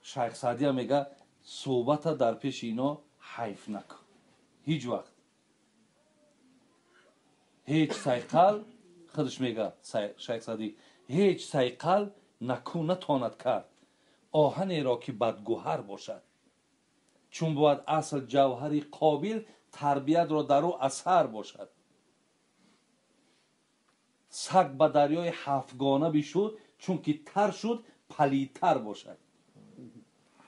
شیخ سعدی هم میگه صحبت در پیش اینا حیف نکن. هیچ وقت هیچ سیقل، خودش میگه شیخ سعدی، هیچ سیقل نتواند کرد آهنی را که بدگوهر باشد، چون باید اصل جوهری قابل تربیت را در او اثر باشد. سگ به دریای هفتگانه بشد، چون که تر شد پلیدتر باشد.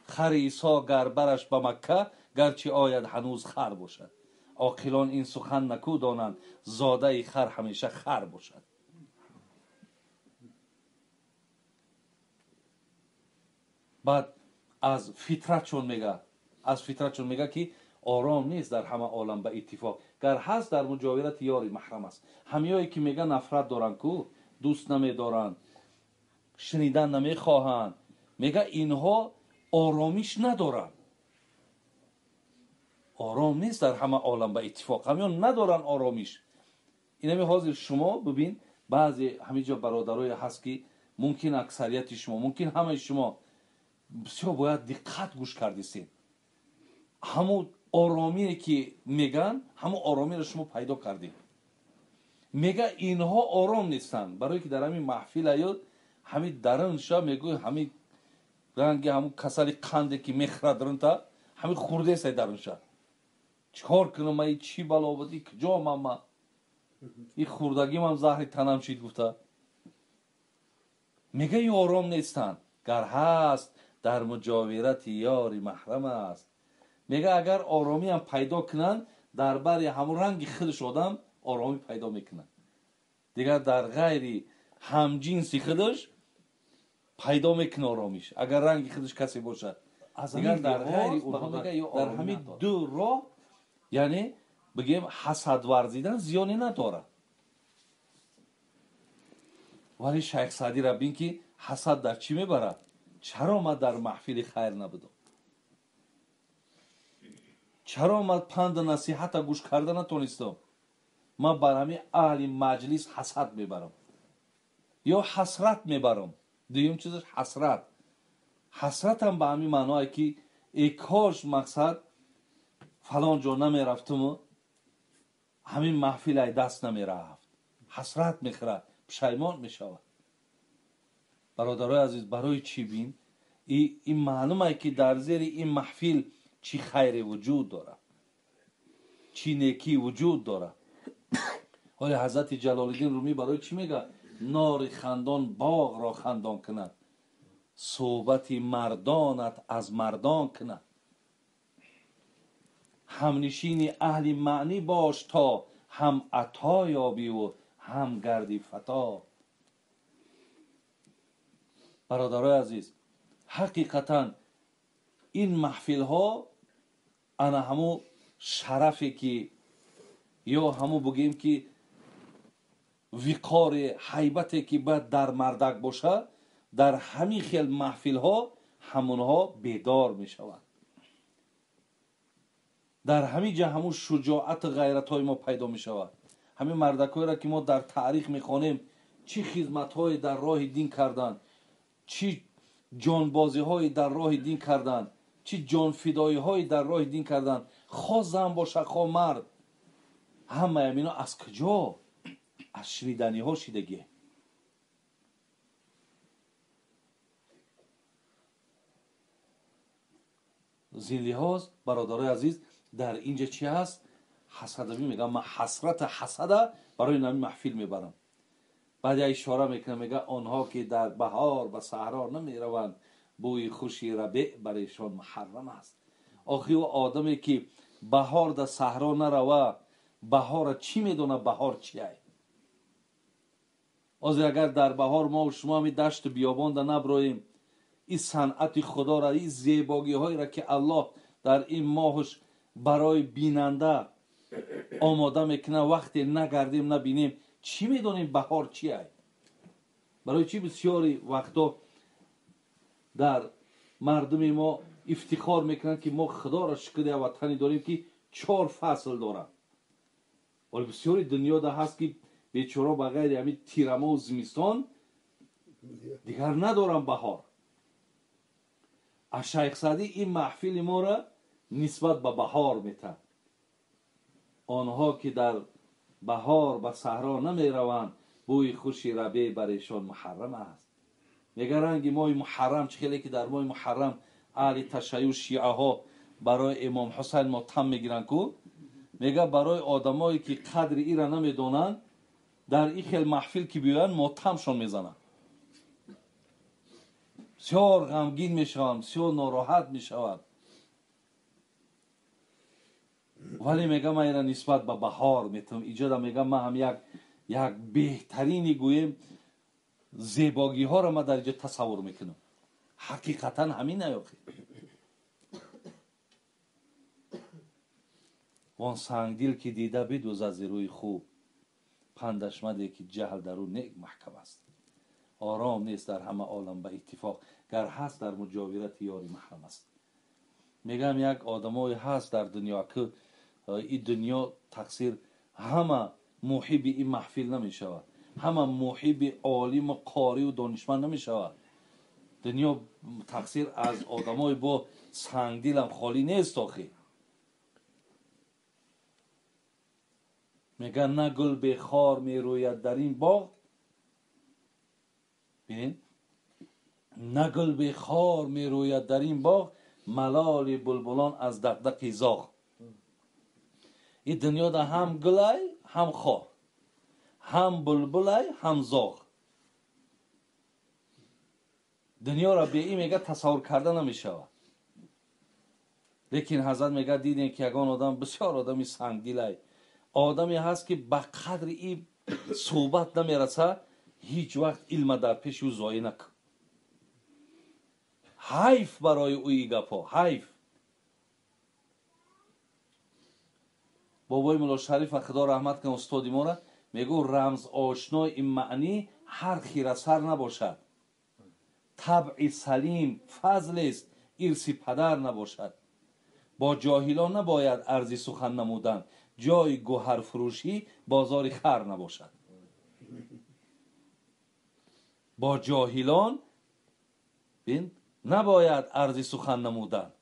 خر عیسی گر برش به مکه، گرچه آید هنوز خر باشد. عاقلان این سخن نکو دانند، زاده خر همیشه خر باشد. بعد از فطرت چون میگه که آرام نیست در همه عالم به اتفاق، گر هست در مجاورت یاری محرم است. همیایی که میگه نفرت دارن کو، دوست نمیدارن، شنیدن نمیخواهند، میگه اینها آرامیش ندارن. آرام نیست در همه عالم به اتفاق، همیان ندارن آرامیش. اینمی حاضر شما ببین بعضی همینجا برادرای هست که ممکن اکثریت شما، ممکن همه شما بسیار باید دقت گوش کردیستین. همون آرامی که میگن همون آرامی رو شما پیدا کردید. میگه اینها آرام نیستن، برای که در همین محفل ایاد همین درنشا میگه همین رنگ همون کسلی قنده که میخردرن تا همین خورده سای درنشا چکار کنم ای چی بلا بدی کجا ماما این خوردگی من زهر تنم شید گفته. میگه این آرام نیستن، گر هست در مجاورت یاری محرم است. میگه اگر آرامی هم پیدا کنن در بر همون رنگ خودش آدم آرامی پیدا میکنن، دیگر در غیر همجنسی خودش پیدا میکنه آرامیش. اگر رنگ خودش کسی باشد دیگر در غیر اونها میگه در همین دو راه یعنی بگیم حسد ورزیدن زیانی نداره. ولی شیخ سعدی را بین که حسد در چی میبره؟ چرا من در محفل خیر نبودم؟ چرا من پند نصیحت گوش کرده نتونستم؟ من بر همین اهل مجلس حسد میبرم یا حسرت میبرم. دویم چیزش حسرت. حسرت هم به همین معنی که ای کاش مقصد فلان جا نمیرفتم و همین محفل ای دست نمیرفت. حسرت میخوره، پشیمان میشود. برادرای عزیز برای چی بین این معلومه که در زیر این محفل چی خیر وجود داره، چی نیکی وجود داره. حالی حضرت جلال الدین رومی برای چی میگه نار خندان باغ را خندان کند، صحبت مردانت از مردان کند. همنشین اهل معنی باش تا هم عطا یابی و هم گردی فتا. برادرای عزیز حقیقتا این محفل ها انا همو شرفی که یا همو بگیم که وقار حیبتی که باید در مردک باشه، در همین خیل محفل ها همونها بیدار می شود. در همین جا همون شجاعت و غیرت های ما پیدا می شود. همین مردک های را که ما در تاریخ می خوانیم چی خدمت های در راه دین کردن، چی جانبازی های در راه دین کردن، چی جان فدایی های در راه دین کردن، خواه زن باشه خواه مرد، همه اینا از کجا؟ از شنیدنی ها شیدگی. زین لحاظ برادرای عزیز در اینجا چی هست؟ حسد. میگم من حسد برای نمی محفل میبرم. بعد اشاره میکنه میگه آنها که در بهار و صحرا نمیروند، بوی خوشی ربیع برایشان محرم است. آخی و آدمی که بهار در صحرا نروه بهار چی میدونه؟ بهار چیه؟ از اگر در بهار ما و شما می دشت بیابان در نبرویم، این صنعت خدا را، این زیبایی هایی را که الله در این ماهش برای بیننده آماده میکنه، وقتی نگردیم نبینیم چی میدونیم بهار چیه؟ برای چی بسیاری وقتا در مردم ما افتخار میکنن که ما خدا را شکر وطنی داریم که 4 فصل داره، ولی بسیاری دنیا ده هست که بیچاره بغیر همین تیرما و زمستان دیگر ندارن بهار. شیخ سعدی این محفل ما را نسبت به بهار میتن. آنها که در بهار به صحرا نمی روند، بوی خوشی ربیع بر ایشان محرم است. میگه رنگ ماه محرم، چخیلی که در ماه محرم اهل تشیع شیعه ها برای امام حسین ماتم میگیرن کو، میگه برای آدمایی که قدر ای را نمیدونن در این خیل محفل که بیاین ماتمشون میزنن، بسیار غمگین میشوند، بسیار ناراحت میشوند. ولی میگه من اینا نسبت به بهار میتونم ایجاد، میگه من هم یک بهترینی گویم زیباگی ها را من در اینجا تصور میکنم. حقیقتا همین نیاخی وان سنگدل که دیده بدوز از روی خوب، پندش مده که جهل در او نیک محکم است. آرام نیست در همه عالم به اتفاق، گر هست در مجاورت یاری محرم است. میگم یک آدمای هست در دنیا که این دنیا تقصیر همه محب این محفل نمیشود، همه محب عالم و قاری و دانشمند نمیشود. دنیا تقصیر از آدمای با سنگدل هم خالی نیست. آخی میگن نه گل به خار می روید در این باغ، ببین نه گل به خار می روید در این باغ، ملال بلبلان از دغدغه زاغ. این دنیا دا هم گلای هم خار، هم بلبلای هم زاغ. دنیا را به این میگه تصور کرده نمیشود. لیکن حضرت میگه دیدین که یگان آدم بسیار آدمی سنگدلای، آدمی هست که به قدر این صحبت نمیرسه هیچ وقت علم در پیش او ضایع نکن. حیف برای او ای گپا، حیف. بابای مولا شریف خدا رحمت کنه استادی ما را میگو رمز آشنای این معنی هر خیره سر نباشد، طبع سلیم فضل است ارث پدر نباشد. با جاهلان نباید ارزی سخن نمودن، جای گوهر فروشی بازار خر نباشد. با جاهلان بین نباید ارزی سخن نمودن،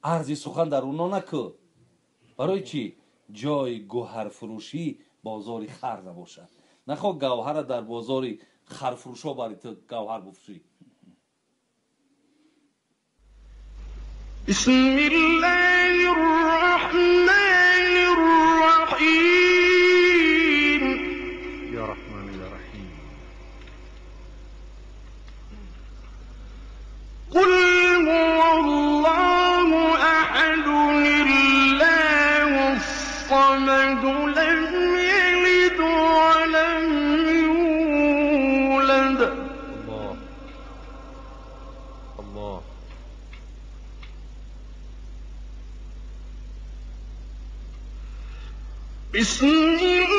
ارزی سخن در اونا نکن. برای چی؟ جای گوهر فروشی بازار خر نباشد. نخواه گوهر در بازار خر فروشا برای تو گوهر بفروشی. بسم الله الرحمن الرحیم. یا رحمان یا رحیم. قل هو الله احد الله الصمد لم یلد ولم یولد. الله الله. بسم الله